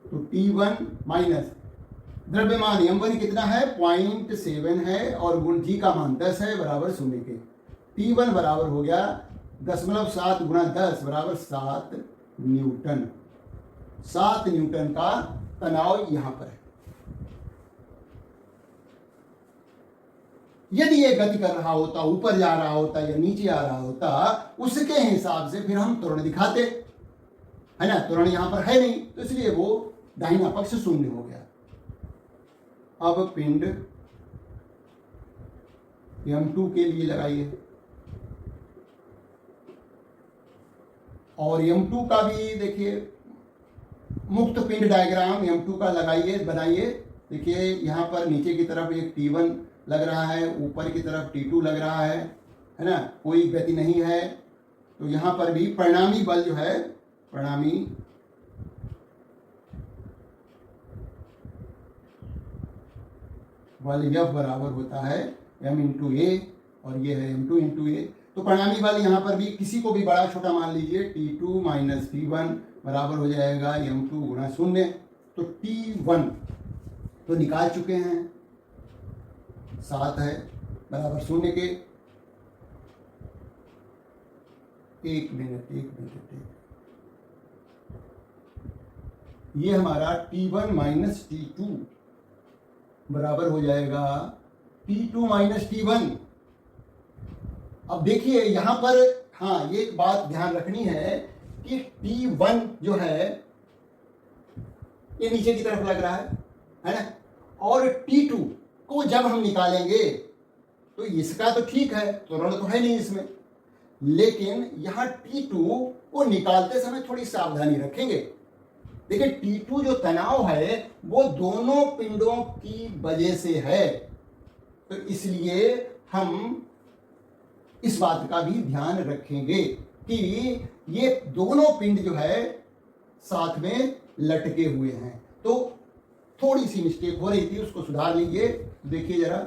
तो T1 माइनस द्रव्यमान m1 कितना है 0.7 है और गुण g का मान 10 है बराबर 0 के। T1 बराबर हो गया 0.7 गुणा 10 बराबर 7 न्यूटन। 7 न्यूटन का तनाव यहां पर है। यदि ये गति कर रहा होता, ऊपर जा रहा होता या नीचे आ रहा होता, उसके हिसाब से फिर हम त्वरण दिखाते, है ना। त्वरण यहां पर है नहीं, तो इसलिए वो दाहिना पक्ष शून्य हो गया। अब पिंड M2 के लिए लगाइए, और M2 का भी देखिए मुक्त पिंड डायग्राम M2 का लगाइए, बनाइए। देखिए यहाँ पर नीचे की तरफ एक T1 लग रहा है, ऊपर की तरफ T2 लग रहा है ना, कोई गति नहीं है। तो यहाँ पर भी परिणामी बल जो है, परिणामी बल F बराबर होता है M इंटू ए, और ये है M2 इंटू ए। तो परिणामी बल यहाँ पर भी किसी को भी बड़ा छोटा मान लीजिए, T2 माइनस T1 बराबर हो जाएगा M2 गुणा शून्य। तो T1 तो निकाल चुके हैं, 7 है बराबर शून्य के। एक मिनट ये हमारा T1 माइनस T2 बराबर हो जाएगा T2 माइनस T1। अब देखिए यहां पर, हाँ, ये एक बात ध्यान रखनी है कि T1 जो है ये नीचे की तरफ लग रहा है ना, और T2 को जब हम निकालेंगे तो इसका तो ठीक है, त्वरण तो है नहीं इसमें, लेकिन यहां T2 को निकालते समय थोड़ी सावधानी रखेंगे। देखिए T2 जो तनाव है वो दोनों पिंडों की वजह से है, तो इसलिए हम इस बात का भी ध्यान रखेंगे कि ये दोनों पिंड जो है साथ में लटके हुए हैं। तो थोड़ी सी मिस्टेक हो रही थी, उसको सुधार लीजिए। देखिए जरा,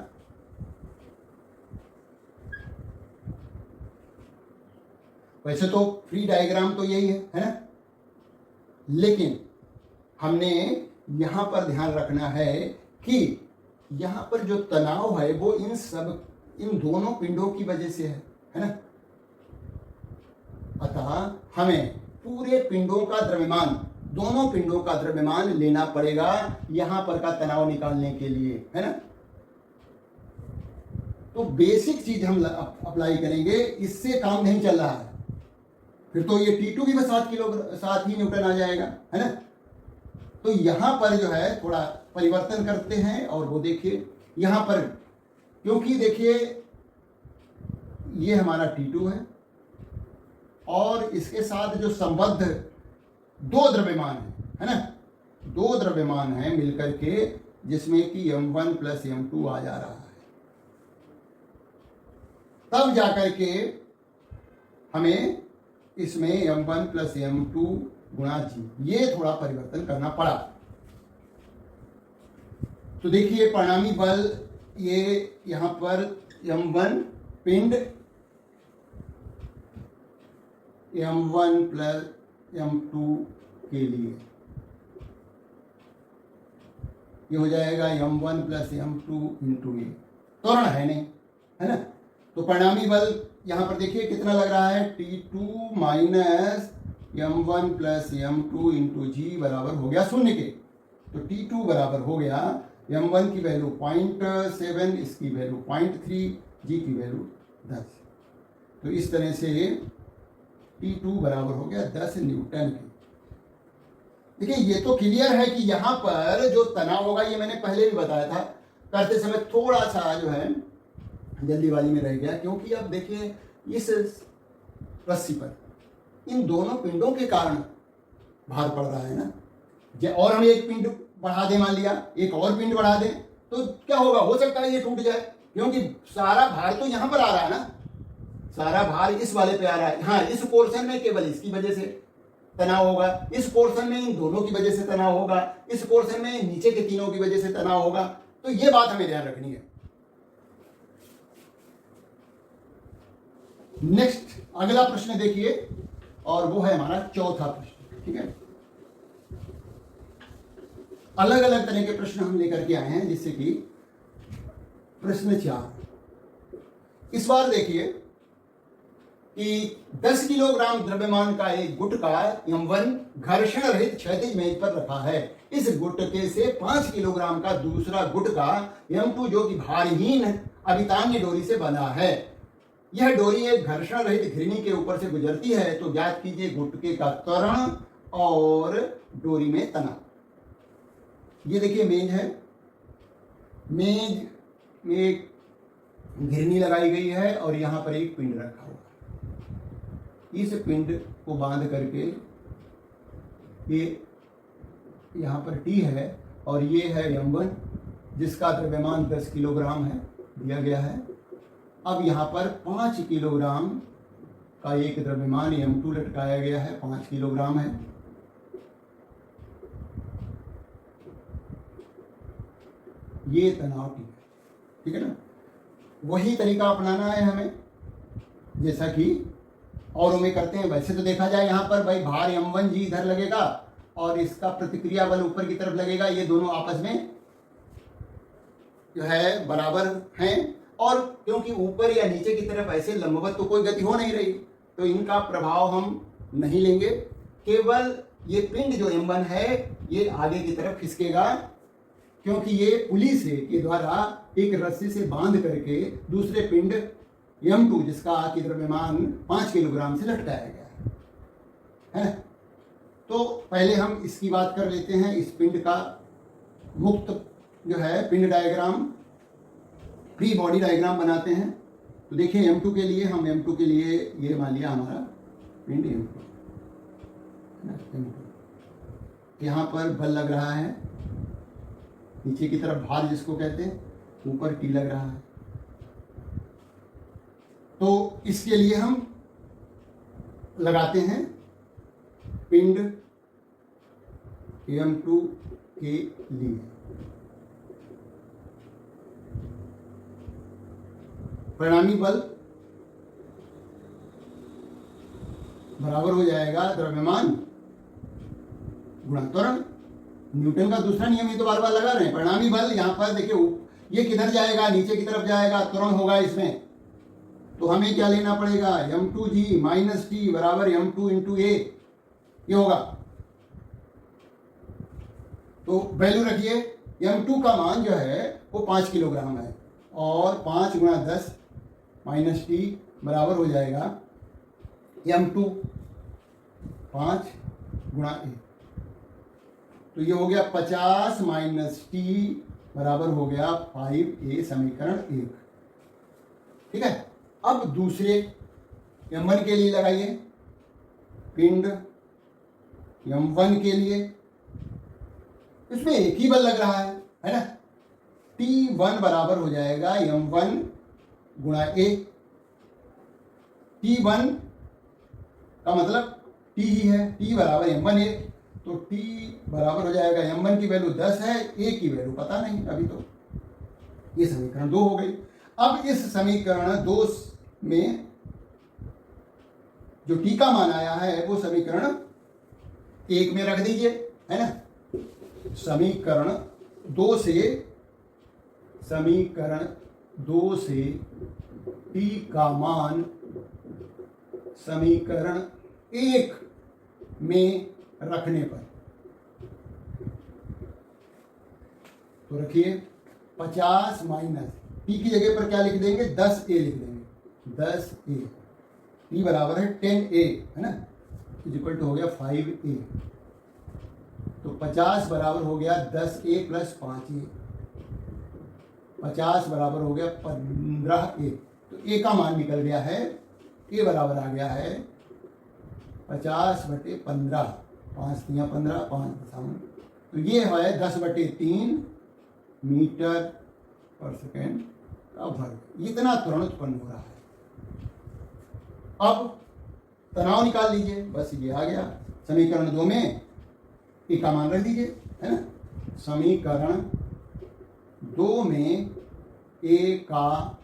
वैसे तो फ्री डायग्राम तो यही है ना, लेकिन हमने यहां पर ध्यान रखना है कि यहां पर जो तनाव है वो इन दोनों पिंडों की वजह से है ना। अतः हमें पूरे पिंडों का द्रव्यमान, दोनों पिंडों का द्रव्यमान लेना पड़ेगा यहां पर का तनाव निकालने के लिए, है ना। तो बेसिक चीज हम अप्लाई करेंगे, इससे काम नहीं चल रहा है, फिर तो ये T2 भी 7 ही न्यूटन आ जाएगा, है ना। तो यहां पर जो है थोड़ा परिवर्तन करते हैं, और वो देखिए यहां पर, क्योंकि देखिए ये हमारा T2 है और इसके साथ जो संबद्ध दो द्रव्यमान है ना, दो द्रव्यमान है मिलकर के, जिसमें कि M1 प्लस M2 आ जा रहा है, तब जाकर के हमें इसमें M1 प्लस M2 गुणा G, ये थोड़ा परिवर्तन करना पड़ा। तो देखिए परिणामी बल ये यहां पर M1 पिंड M1 प्लस M2 के लिए ये हो जाएगा M1 प्लस M2 इंटू ए, त्वरण है नहीं, है ना। तो परिणामी बल यहां पर देखिए कितना लग रहा है, T2 minus M1 plus M2 into जी बराबर हो गया शून्य के। तो T2 बराबर हो गया M1 की वैल्यू 0.7, इसकी वैल्यू 0.3, जी की वैल्यू 10। तो इस तरह से T2 बराबर हो गया 10 न्यूटन की। देखिए ये तो क्लियर है कि यहाँ पर जो तनाव होगा, ये मैंने पहले भी बताया था, करते समय थोड़ा सा जो है जल्दीबाजी में रह गया, क्योंकि अब देखिए इस रस्सी पर इन दोनों पिंडों के कारण भार पड़ रहा है ना। और हम एक पिंड बढ़ा दें, मान लिया एक और पिंड बढ़ा दें, तो क्या होगा, हो सकता है ये टूट जाए, क्योंकि सारा भार तो यहां पर आ रहा है ना, सारा भार इस वाले पे आ रहा है। हाँ, इस पोर्शन में केवल इसकी वजह से तनाव होगा, इस पोर्शन में इन दोनों की वजह से तनाव होगा, इस पोर्शन में नीचे के तीनों की वजह से तनाव होगा। तो ये बात हमें ध्यान रखनी है। नेक्स्ट अगला प्रश्न देखिए, और वो है हमारा चौथा प्रश्न। ठीक है, अलग अलग तरह के प्रश्न हम लेकर के आए हैं, जिससे कि प्रश्न 4 इस बार देखिए कि 10 किलोग्राम द्रव्यमान का एक गुटका M1 घर्षण रहित क्षैतिज मेज पर रखा है। इस गुटके से 5 किलोग्राम का दूसरा गुटका M2 जो कि भारहीन अभितान्य डोरी से बना है। यह डोरी एक घर्षण रहित घिरनी के ऊपर से गुजरती है। तो ज्ञात कीजिए गुटके का त्वरण और डोरी में तनाव। ये देखिए मेज है, मेज में एक घिरनी लगाई गई है और यहां पर एक पिंड रखा हुआ है। इस पिंड को बांध करके ये यहां पर टी है और ये है M1 जिसका द्रव्यमान 10 किलोग्राम है, दिया गया है। अब यहां पर 5 किलोग्राम का एक द्रव्यमान M2 लटकाया गया है, 5 किलोग्राम है। ये तनाव टी है, ठीक है ना। वही तरीका अपनाना है हमें जैसा कि औरों में करते हैं। वैसे तो देखा जाए यहाँ पर भाई भार M1 जी इधर लगेगा और इसका प्रतिक्रिया बल ऊपर की तरफ लगेगा। ये दोनों आपस में जो है बराबर हैं और क्योंकि ऊपर या नीचे की तरफ ऐसे लंबवत तो कोई गति हो नहीं रही, तो इनका प्रभाव हम नहीं लेंगे। केवल ये पिंड जो M1 है ये आगे की तरफ खिसकेगा क्योंकि ये पुली से के द्वारा एक रस्सी से बांध करके दूसरे पिंड M2 जिसका की द्रव्यमान 5 किलोग्राम से लटकाया गया है। तो पहले हम इसकी बात कर लेते हैं, इस पिंड का मुक्त जो है पिंड डायग्राम, फ्री बॉडी डायग्राम बनाते हैं। तो देखिए M2 के लिए हम M2 के लिए ये मान लिया हमारा पिंड M2, यहाँ पर बल लग रहा है, नीचे की तरफ भार जिसको कहते हैं, ऊपर टी लग रहा है। तो इसके लिए हम लगाते हैं पिंड M2 के लिए परिणामी बल बराबर हो जाएगा द्रव्यमान गुणा त्वरण। न्यूटन का दूसरा नियम ये तो बार बार लगा रहे हैं। परिणामी बल यहाँ पर देखिए ये किधर जाएगा, नीचे की तरफ जाएगा, त्वरण होगा इसमें। तो हमें क्या लेना पड़ेगा, M2G माइनस टी बराबर M2 इंटू ए, ये होगा। तो वैल्यू रखिए, M2 का मान जो है वो 5 किलोग्राम है और 5 गुणा 10 माइनस टी बराबर हो जाएगा M2 5 गुणा ए। तो ये हो गया 50 माइनस टी बराबर हो गया 5a, समीकरण 1। ठीक है। अब दूसरे M1 के लिए लगाइए, पिंड M1 के लिए इसमें एक ही बल लग रहा है ना। T1 बराबर हो जाएगा M1 गुणा ए। T1 का मतलब T ही है, T बराबर M1 ए। तो T बराबर हो जाएगा M1 की वैल्यू 10 है, A की वैल्यू पता नहीं अभी तो। ये समीकरण 2 हो गई। अब इस समीकरण 2 में जो T का मान आया है वो समीकरण 1 में रख दीजिए, है ना। समीकरण 2 से T का मान समीकरण 1 में रखने पर तो रखिए 50 माइनस टी की जगह पर क्या लिख देंगे, 10a लिख देंगे। 10a टी बराबर है 10a, है ना, इक्वल टू हो गया 5a। तो 50 बराबर हो गया 10a प्लस 5a, 50 बराबर हो गया 15a। तो a का मान निकल गया है, a बराबर आ गया है 50/15, 5 तिया 15, 5 तो ये है 10/3 मीटर पर सेकेंड का वर्ग। इतना त्वरण उत्पन्न हो रहा है। अब तनाव निकाल लीजिए, बस ये आ गया। समीकरण 2 में ए का मान रख दीजिए, है ना। समीकरण 2 में ए का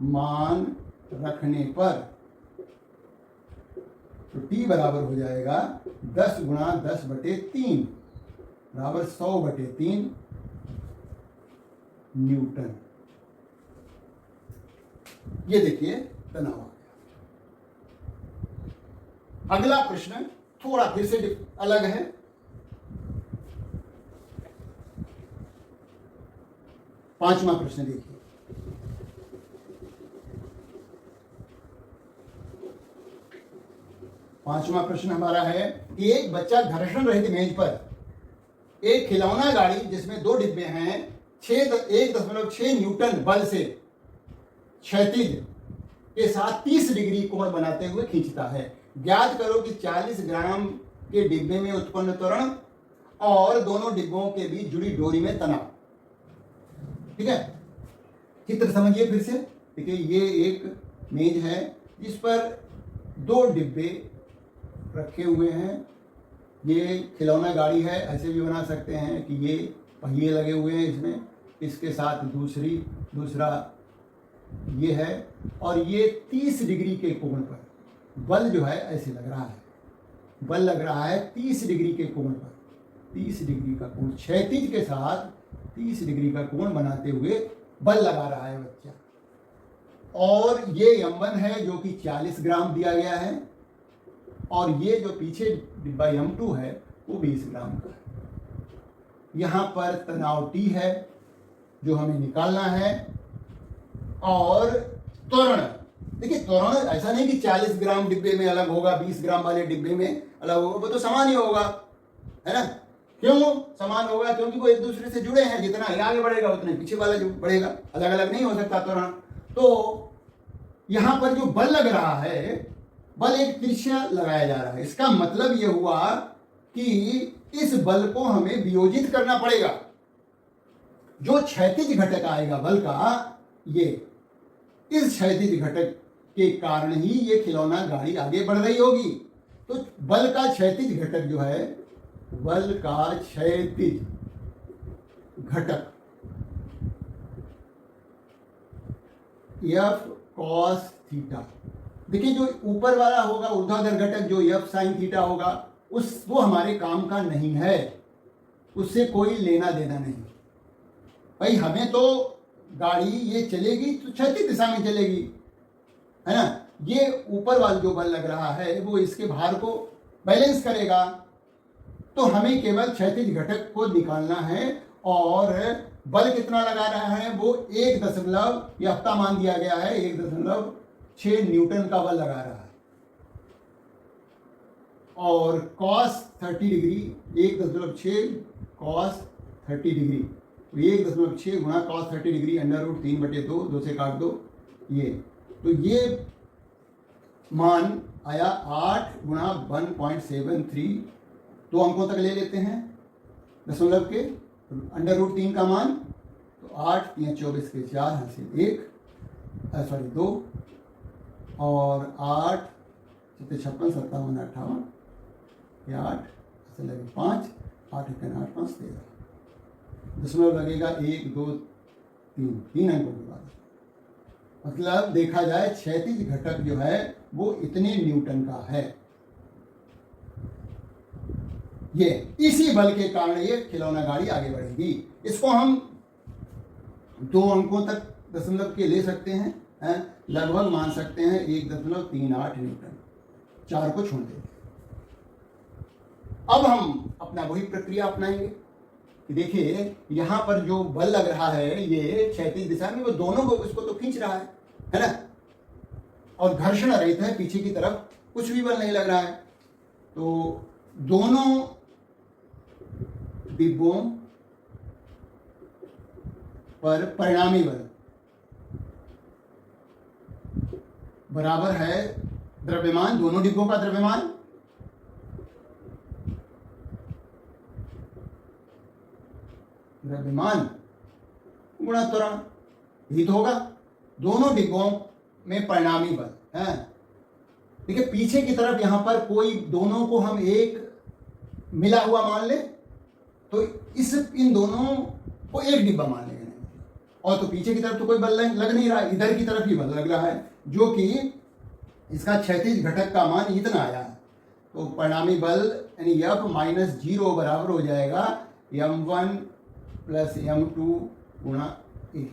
मान रखने पर तो टी बराबर हो जाएगा 10 गुणा 10/3 बराबर 100/3 न्यूटन। ये देखिए तनाव आ गया। अगला प्रश्न थोड़ा फिर से अलग है। पांचवा प्रश्न देखिए। पांचवा प्रश्न हमारा है कि एक बच्चा घर्षण रहित मेज पर एक खिलौना गाड़ी जिसमें 2 डिब्बे हैं 1.6 न्यूटन बल से क्षैतिज के साथ 30 डिग्री कोण बनाते हुए खींचता है। ज्ञात करो कि 40 ग्राम के डिब्बे में उत्पन्न त्वरण और दोनों डिब्बों के बीच जुड़ी डोरी में तनाव। ठीक है, चित्र समझिए फिर से। देखिए, ये एक मेज है जिस पर 2 डिब्बे रखे हुए हैं। ये खिलौना गाड़ी है, ऐसे भी बना सकते हैं कि ये पहिए लगे हुए हैं इसमें, इसके साथ दूसरा ये है, और ये 30 डिग्री के कोण पर बल जो है ऐसे लग रहा है, बल लग रहा है 30 डिग्री के कोण पर, 30 डिग्री का कोण क्षैतिज के साथ 30 डिग्री का कोण बनाते हुए बल लगा रहा है बच्चा। और ये M1 है जो कि 40 ग्राम दिया गया है, और ये जो पीछे डिब्बा M2 है वो 20 ग्राम का है। यहाँ पर तनाव T है जो हमें निकालना है, और त्वरण, देखिए त्वरण ऐसा नहीं कि 40 ग्राम डिब्बे में अलग होगा, 20 ग्राम वाले डिब्बे में अलग होगा, वो तो समान ही होगा, है ना। क्यों समान होगा? क्योंकि वो एक दूसरे से जुड़े हैं, जितना आगे बढ़ेगा उतना पीछे वाला जो बढ़ेगा, अलग अलग नहीं हो सकता त्वरण। तो यहाँ पर जो बल लग रहा है, बल एक तिरछा लगाया जा रहा है। इसका मतलब यह हुआ कि इस बल को हमें वियोजित करना पड़ेगा। जो क्षैतिज घटक आएगा बल का, ये इस क्षैतिज घटक के कारण ही ये खिलौना गाड़ी आगे बढ़ रही होगी। तो बल का क्षैतिज घटक जो है, बल का क्षैतिज घटक F cos थीटा, देखिए जो ऊपर वाला होगा ऊर्ध्वाधर घटक जो F sin थीटा होगा, वो हमारे काम का नहीं है, उससे कोई लेना देना नहीं। भाई हमें तो गाड़ी ये चलेगी तो क्षैतिज दिशा में चलेगी, है ना। ये ऊपर वाला जो बल लग रहा है वो इसके भार को बैलेंस करेगा। तो हमें केवल क्षैतिज घटक को निकालना है, और बल कितना लगा रहा है वो 1 ये हफ्ता मान दिया गया है, 1.6 न्यूटन का बल लगा रहा है। और cos 30 डिग्री 1.6 cos 30 डिग्री, 1.6 गुणा cos 30 डिग्री √3/2, 2 से काट दो ये, तो ये मान आया 8 गुणा 1.73, 2 अंकों तक ले लेते हैं दशमलव के, √3 का मान, तो 8 3 24 के 4 हासिल 1 2, और 8 7 56 57 58, ये 8 ऐसे लगे 5, 8 1 8 5 13, दशमलव लगेगा 1 2 3 अंकों के बाद। मतलब देखा जाए क्षैतिज घटक जो है वो इतने न्यूटन का है। ये इसी बल के कारण ये खिलौना गाड़ी आगे बढ़ेगी। इसको हम 2 अंकों तक दशमलव के ले सकते हैं, लगभग मान सकते हैं 1.38 न्यूटन, 4 को छोड़ देंगे। अब हम अपना वही प्रक्रिया अपनाएंगे कि देखिए यहां पर जो बल लग रहा है ये क्षैतिज दिशा में, वो दोनों को इसको तो खींच रहा है ना, और घर्षण रहित है, पीछे की तरफ कुछ भी बल नहीं लग रहा है। तो दोनों डिब्बों पर परिणामी बल बराबर है द्रव्यमान, दोनों डिब्बों का द्रव्यमान गुणा त्वरण, यही तो होगा। दोनों डिब्बों में परिणामी बल है। देखिए पीछे की तरफ यहां पर कोई, दोनों को हम एक मिला हुआ मान ले तो इन दोनों को एक डिब्बा मान लेंगे, और तो पीछे की तरफ तो कोई बल लग नहीं रहा है, इधर की तरफ ही बल लग रहा है, जो कि इसका क्षैतिज घटक का मान इतना आया है। तो परिणामी बल यानी F - 0 बराबर हो जाएगा M1 + M2 गुणा A।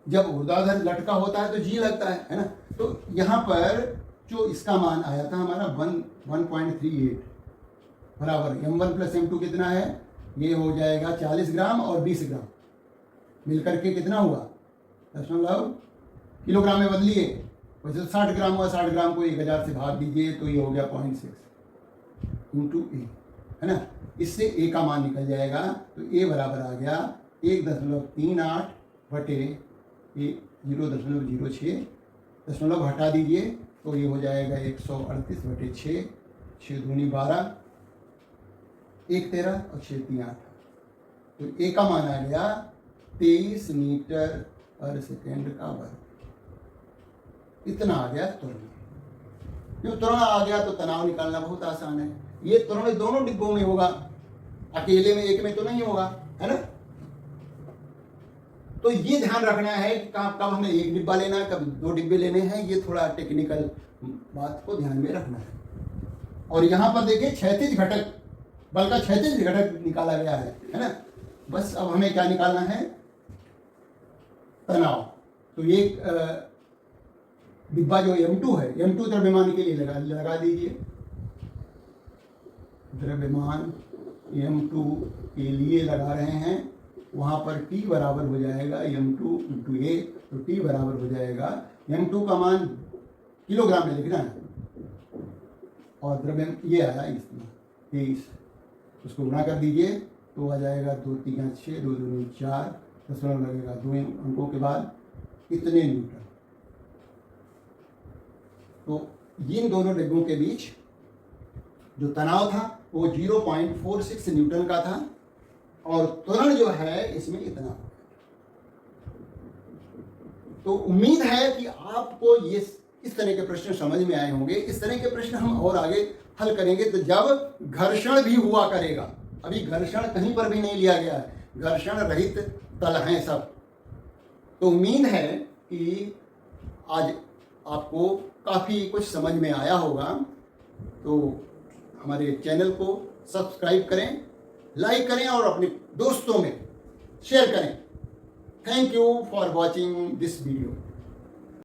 जब ऊर्ध्वाधर लटका होता है तो G लगता है ना। तो यहाँ पर जो इसका मान आया था हमारा 1.38 बराबर m1 प्लस m2 कितना है, ये हो जाएगा 40 ग्राम और 20 ग्राम मिलकर के कितना हुआ 0.0 किलोग्राम में बदलिए। वैसे तो 60 ग्राम हुआ, 60 ग्राम को 1000 से भाग दीजिए तो ये हो गया 0.6 इंटू ए, है ना। इससे ए का मान निकल जाएगा, तो ए बराबर आ गया 1.38 बटे 0.06, दशमलव हटा दीजिए तो ये हो जाएगा 138 बटे 6, 6 दूनी 12, 1 13 और 6 3 8। तो ए का मान आ गया 23 मीटर पर सेकेंड का वर्ग। इतना आ गया त्वरण। जो त्वरण आ गया तो तनाव निकालना बहुत आसान है। ये त्वरण दोनों डिब्बों में होगा, अकेले में एक में तो नहीं होगा, है ना। तो ये ध्यान रखना है कि कब हमें एक डिब्बा लेना है, कब 2 डिब्बे लेने हैं, ये थोड़ा टेक्निकल बात को ध्यान में रखना है। और यहाँ पर देखिए क्षैतिज घटक, बल का क्षैतिज घटक निकाला गया है ना। बस अब हमें क्या निकालना है, तनाव। तो ये डिब्बा जो M2 है, M2 द्रव्यमान के लिए लगा दीजिए। द्रव्यमान M2 के लिए लगा रहे हैं, वहां पर T बराबर हो जाएगा M2 इंटू A। तो T बराबर हो जाएगा, M2 का मान किलोग्राम में लिखना है और द्रव्य ये आया इसमें 23, उसको गुणा कर दीजिए तो आ जाएगा 2 3 6, 2 2 4, दशमलव लगेगा 2 अंकों के बाद, इतने न्यूटन। तो इन दोनों डिब्बों के बीच जो तनाव था वो 0.46 न्यूटन का था और त्वरण जो है इसमें इतना। तो उम्मीद है कि आपको ये इस तरह के प्रश्न समझ में आए होंगे। इस तरह के प्रश्न हम और आगे हल करेंगे तो जब घर्षण भी हुआ करेगा। अभी घर्षण कहीं पर भी नहीं लिया गया है, घर्षण रहित तल हैं सब। तो उम्मीद है कि आज आपको काफ़ी कुछ समझ में आया होगा। तो हमारे चैनल को सब्सक्राइब करें, लाइक करें और अपने दोस्तों में शेयर करें। Thank you for watching this video.